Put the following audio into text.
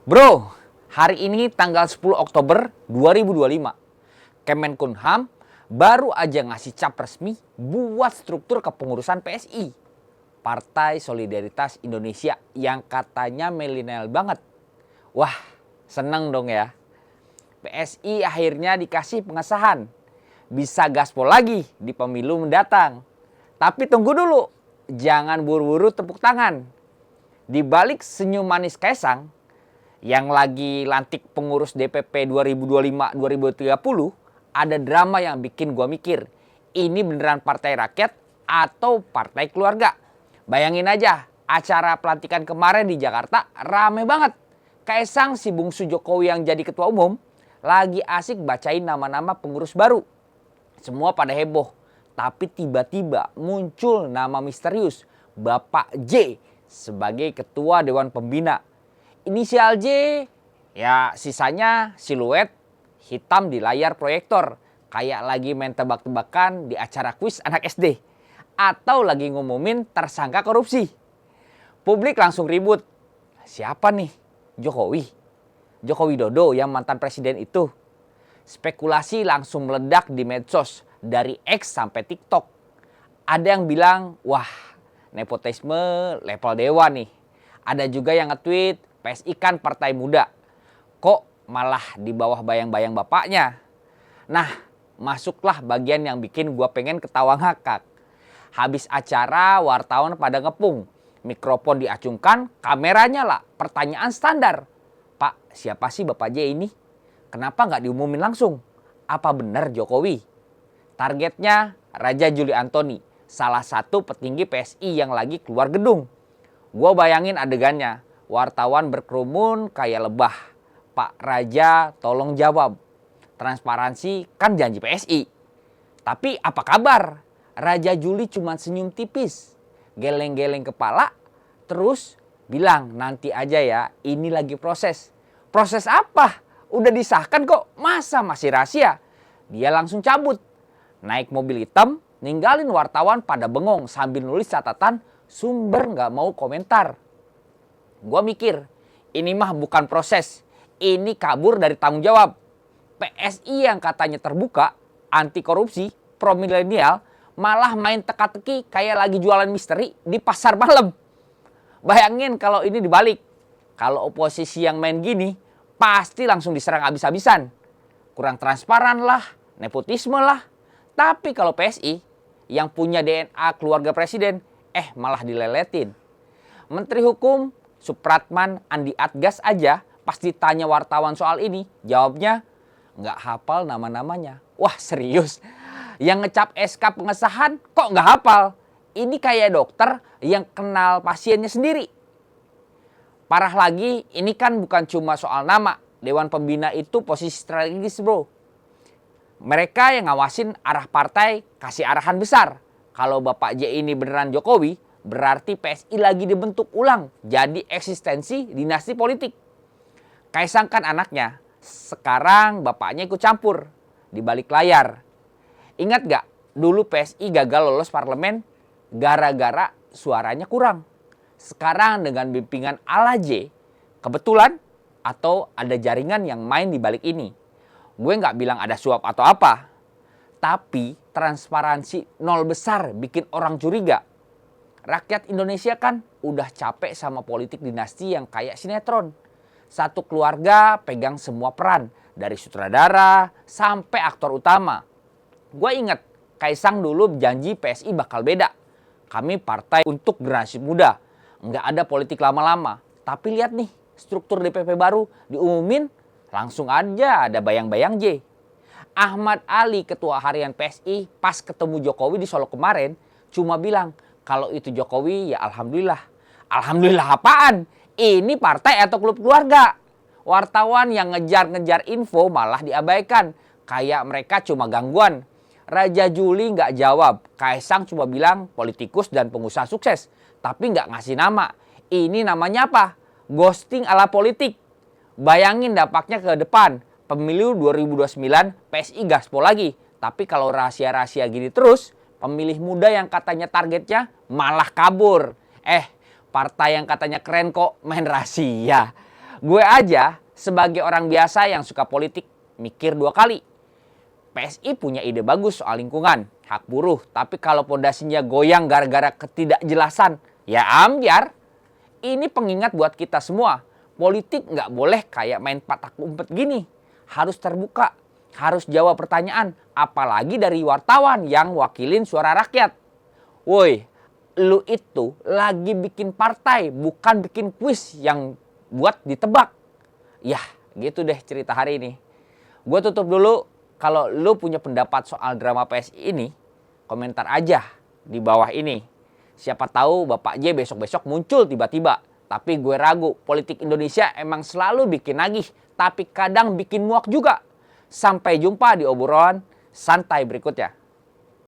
Bro, hari ini tanggal 10 Oktober 2025, Kemenkumham baru aja ngasih cap resmi buat struktur kepengurusan PSI, Partai Solidaritas Indonesia, yang katanya milenial banget. Wah, seneng dong ya. PSI akhirnya dikasih pengesahan. Bisa gaspol lagi di pemilu mendatang. Tapi tunggu dulu, jangan buru-buru tepuk tangan. Di balik senyum manis Kaisang, yang lagi lantik pengurus DPP 2025-2030, ada drama yang bikin gua mikir, ini beneran partai rakyat atau partai keluarga? Bayangin aja, acara pelantikan kemarin di Jakarta rame banget. Kaisang, si bungsu Jokowi yang jadi ketua umum, lagi asik bacain nama-nama pengurus baru. Semua pada heboh, tapi tiba-tiba muncul nama misterius Bapak J sebagai ketua Dewan Pembina. Inisial J, ya sisanya siluet hitam di layar proyektor. Kayak lagi main tebak-tebakan di acara kuis anak SD. Atau lagi ngumumin tersangka korupsi. Publik langsung ribut. Siapa nih? Jokowi? Joko Widodo yang mantan presiden itu? Spekulasi langsung meledak di medsos. Dari X sampai TikTok. Ada yang bilang, wah nepotisme level dewa nih. Ada juga yang nge-tweet, PSI kan partai muda, kok malah di bawah bayang-bayang bapaknya. Nah, masuklah bagian yang bikin gua pengen ketawa ngakak. Habis acara, wartawan pada ngepung. Mikrofon diacungkan, kameranya lah. Pertanyaan standar. Pak, siapa sih Bapak J ini? Kenapa nggak diumumin langsung? Apa benar Jokowi? Targetnya Raja Juli Antoni, salah satu petinggi PSI yang lagi keluar gedung. Gua bayangin adegannya. Wartawan berkerumun kayak lebah. Pak Raja tolong jawab. Transparansi kan janji PSI. Tapi apa kabar? Raja Juli cuma senyum tipis. Geleng-geleng kepala. Terus bilang nanti aja ya, ini lagi proses. Proses apa? Udah disahkan kok, masa masih rahasia? Dia langsung cabut. Naik mobil hitam, ninggalin wartawan pada bengong sambil nulis catatan sumber nggak mau komentar. Gua mikir, ini mah bukan proses, ini kabur dari tanggung jawab. PSI yang katanya terbuka, anti korupsi, pro milenial, malah main teka-teki kayak lagi jualan misteri di pasar malam. Bayangin kalau ini dibalik. Kalau oposisi yang main gini, pasti langsung diserang habis-habisan. Kurang transparan lah, nepotisme lah. Tapi kalau PSI, yang punya DNA keluarga presiden, malah dileletin. Menteri Hukum Supratman Andi Atgas aja pas ditanya wartawan soal ini, jawabnya nggak hafal nama-namanya. Wah serius, yang ngecap SK pengesahan kok nggak hafal? Ini kayak dokter yang kenal pasiennya sendiri. Parah lagi, ini kan bukan cuma soal nama. Dewan Pembina itu posisi strategis bro. Mereka yang ngawasin arah partai kasih arahan besar. Kalau Bapak J ini beneran Jokowi, berarti PSI lagi dibentuk ulang jadi eksistensi dinasti politik. Kaisang kan anaknya, sekarang bapaknya ikut campur di balik layar. Ingat gak dulu PSI gagal lolos parlemen gara-gara suaranya kurang. Sekarang dengan bimbingan ala J, kebetulan atau ada jaringan yang main di balik ini. Gue gak bilang ada suap atau apa, tapi transparansi nol besar bikin orang curiga. Rakyat Indonesia kan udah capek sama politik dinasti yang kayak sinetron. Satu keluarga pegang semua peran, dari sutradara sampai aktor utama. Gue inget, Kaisang dulu janji PSI bakal beda. Kami partai untuk generasi muda, nggak ada politik lama-lama. Tapi lihat nih, struktur DPP baru diumumin, langsung aja ada bayang-bayang J. Ahmad Ali, ketua harian PSI, pas ketemu Jokowi di Solo kemarin, cuma bilang, kalau itu Jokowi ya alhamdulillah. Alhamdulillah apaan? Ini partai atau klub keluarga? Wartawan yang ngejar-ngejar info malah diabaikan. Kayak mereka cuma gangguan. Raja Juli nggak jawab. Kaisang cuma bilang politikus dan pengusaha sukses. Tapi nggak ngasih nama. Ini namanya apa? Ghosting ala politik. Bayangin dampaknya ke depan. Pemilu 2029 PSI gaspol lagi. Tapi kalau rahasia-rahasia gini terus, pemilih muda yang katanya targetnya malah kabur. Partai yang katanya keren kok main rahasia. Gue aja sebagai orang biasa yang suka politik mikir dua kali. PSI punya ide bagus soal lingkungan, hak buruh, tapi kalau pondasinya goyang gara-gara ketidakjelasan, ya ambiar. Ini pengingat buat kita semua. Politik nggak boleh kayak main patak umpet gini. Harus terbuka, harus jawab pertanyaan, apalagi dari wartawan yang wakilin suara rakyat. Woi, lu itu lagi bikin partai, bukan bikin kuis yang buat ditebak. Yah, gitu deh cerita hari ini. Gue tutup dulu. Kalau lu punya pendapat soal drama PSI ini, komentar aja di bawah ini. Siapa tahu Bapak J besok-besok muncul tiba-tiba. Tapi gue ragu, politik Indonesia emang selalu bikin nagih, tapi kadang bikin muak juga. Sampai jumpa di obrolan santai berikutnya.